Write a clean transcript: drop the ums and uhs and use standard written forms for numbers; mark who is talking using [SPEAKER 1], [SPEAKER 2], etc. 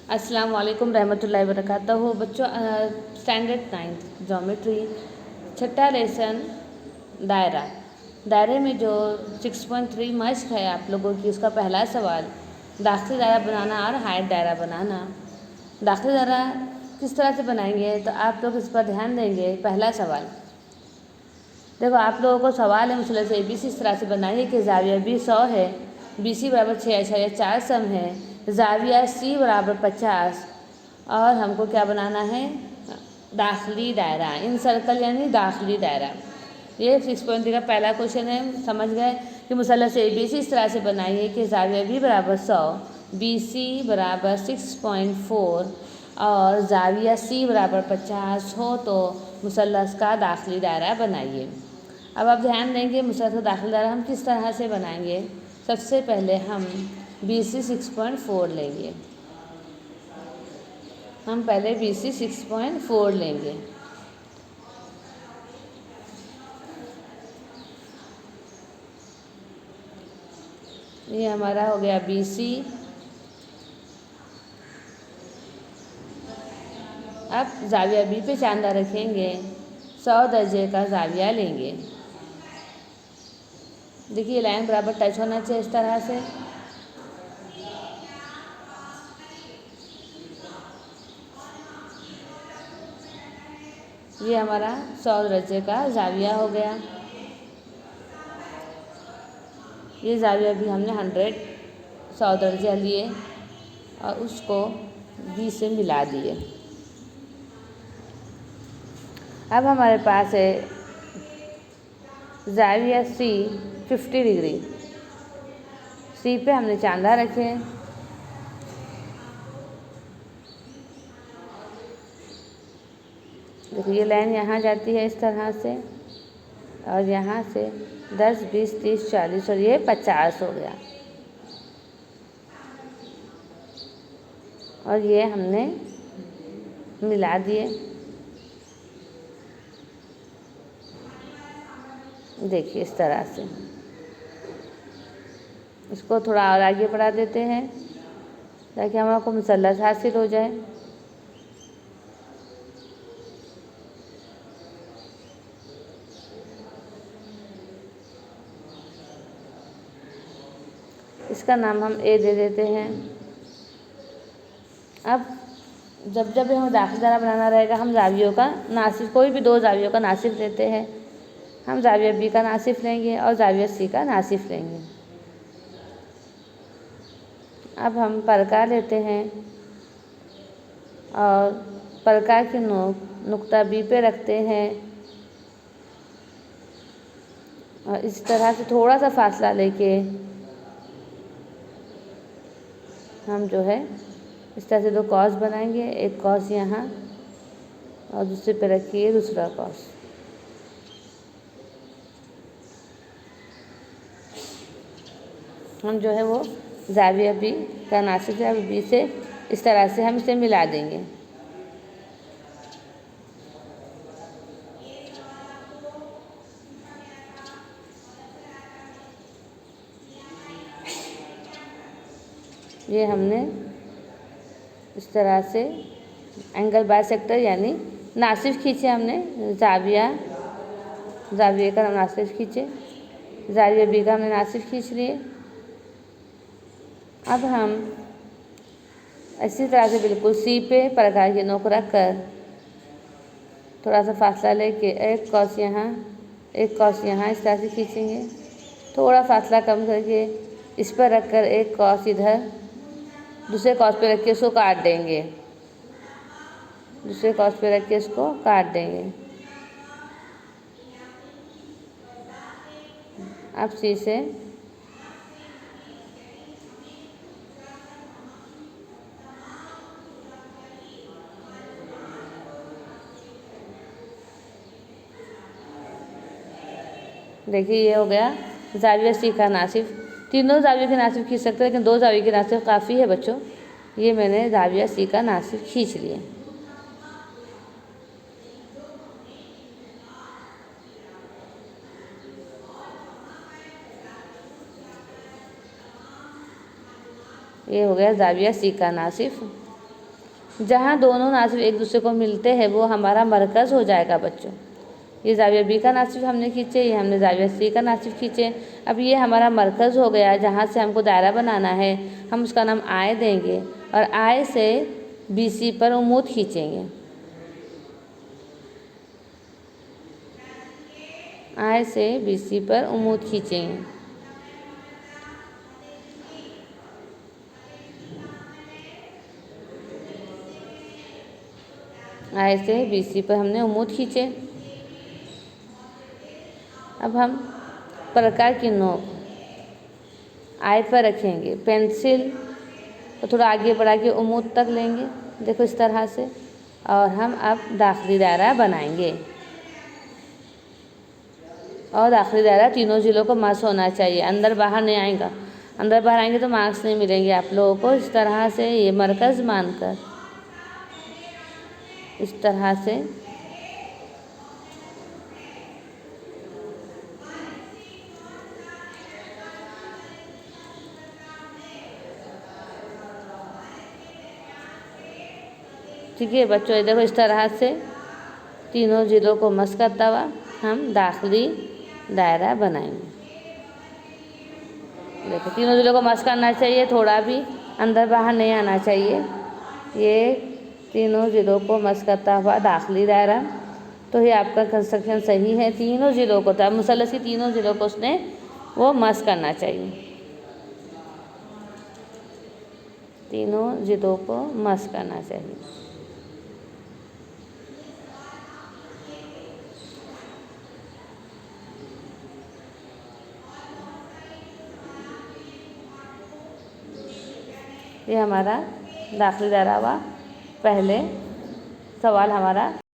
[SPEAKER 1] अस्सलाम वालेकुम रहमतुल्लाहि व बरकातहू। बच्चों, स्टैंडर्ड 9th ज्योमेट्री छठा लेसन दायरा। दायरे में जो 6.3 मश्क है आप लोगों की, उसका पहला सवाल दाखिली दायरा बनाना और हाइट दायरा बनाना। दाखिली दायरा किस तरह से बनाएंगे तो आप लोग इस पर ध्यान देंगे। पहला सवाल देखो, आप लोगों को सवाल है मुसलसल ABC इस तरह से बनाइए कि ज़ाविया B 100 है, BC बराबर 6.4 सम है, ज़ाविया C बराबर 50 और हमको क्या बनाना है, दाखिली दायरा, इन सर्कल यानी दाखिली दायरा। ये 6.3 का पहला क्वेश्चन है। समझ गए कि मुसलसल ABC इस तरह से बनाइए कि ज़ाविया B बराबर 100, BC बराबर 6.4 और ज़ाविया C बराबर 50 हो तो मुसल्लस का दाखिली दायरा बनाइए। अब आप ध्यान देंगे मुसल्लस का दाखिली दायरा हम किस तरह से बनाएंगे। सबसे पहले हम BC 6.4 लेंगे। हम पहले BC 6.4 लेंगे। ये हमारा हो गया BC। अब ज़ाविया B पे चांदा रखेंगे, 100 दर्जे का ज़ाविया लेंगे। देखिए लाइन बराबर टच होना चाहिए इस तरह से। ये हमारा 100 दर्जे का ज़ाविया हो गया। ये ज़ाविया भी हमने 100 दर्जे लिए और उसको B से मिला दिए। अब हमारे पास है ज़ाविया C 50 डिग्री। C पे हमने चांदा रखे। देखिए ये लाइन यहाँ जाती है इस तरह से और यहाँ से 10, 20, 30, 40 और ये 50 हो गया। और ये हमने मिला दिए। देखिए इस तरह से इसको थोड़ा और आगे बढ़ा देते हैं ताकि हमारे को मुसल्लस हासिल हो जाए। इसका नाम हम A दे देते हैं। अब जब जब हमें दाखिली दायरा बनाना रहेगा हम ज़ावियों का नासिफ, कोई भी दो ज़ावियों का नासिफ लेते हैं। हम ज़ाविया B का नासिफ लेंगे और ज़ाविया C का नासिफ लेंगे। अब हम परका लेते हैं और परका की नोक नुक्ता B पे रखते हैं और इस तरह से थोड़ा सा फासला लेके हम जो है इस तरह से दो कॉस बनाएंगे। एक कॉस यहाँ और दूसरे पे रखिए दूसरा कॉस। हम जो है वो ज़ाविया B का नासिफ ज़ाविया B से इस तरह से हम इसे मिला देंगे। ये हमने इस तरह से एंगल बाइसेक्टर यानी नासिफ खींचे। हमने ज़ाविया का नासिफ खींचे, ज़ाविया B का हमने नासिफ खींच लिए। अब हम इसी तरह से बिल्कुल C पे परका की नोक रख कर थोड़ा सा फासला लेके एक कॉस यहाँ एक कॉस यहाँ इस तरह से खींचेंगे। थोड़ा फासला कम करके इस पर रख कर एक कॉस इधर दूसरे कॉस पे रख के उसको काट देंगे। दूसरे कॉस पे रख के इसको काट देंगे। अब C से देखिए ये हो गया ज़ाविया C का नासिफ। तीनों ज़ाविया के नासिफ खींच सकते हैं लेकिन दो ज़ाविया के नासिफ काफ़ी है बच्चों। ये मैंने ज़ाविया C का नासिफ खींच लिए। ये हो गया ज़ाविया C का नासिफ। जहाँ दोनों नासिफ एक दूसरे को मिलते हैं वो हमारा मरकज़ हो जाएगा बच्चों। ये ज़ाविया बी का नासिफ हमने खींचे, ये हमने ज़ाविया सी का नासिफ खींचे। अब ये हमारा मरकज़ हो गया, जहाँ से हमको दायरा बनाना है, हम उसका नाम आय देंगे और आय से बी सी पर उमूद खींचेंगे। आय से बी सी पर उमूद खींचेंगे। आय से बी सी पर हमने उमूद खींचे। अब हम प्रकार की नोक आय पर रखेंगे, पेंसिल तो थोड़ा आगे बढ़ा के उमूद तक लेंगे, देखो इस तरह से, और हम अब दाखिली दायरा बनाएंगे। और दाखिली दायरा तीनों ज़िलों को मस होना चाहिए, अंदर बाहर नहीं आएगा। अंदर बाहर आएंगे तो मार्क्स नहीं मिलेंगे आप लोगों को। इस तरह से ये मरकज़ मानकर, इस तरह से ठीक है बच्चों। ये देखो इस तरह से तीनों ज़िलों को मस करता हुआ हम दाखिली दायरा बनाएंगे। देखो तीनों ज़िलों को मस करना चाहिए, थोड़ा भी अंदर बाहर नहीं आना चाहिए। ये तीनों ज़िलों को मस करता हुआ दाखिली दायरा। तो ये आपका कंस्ट्रक्शन सही है। तीनों ज़िलों को, तो मुसल्लस की तीनों ज़िलों को उसने वो मस करना चाहिए, तीनों ज़िलों को मस करना चाहिए। ये हमारा दाखिली दायरा हुआ। पहले सवाल हमारा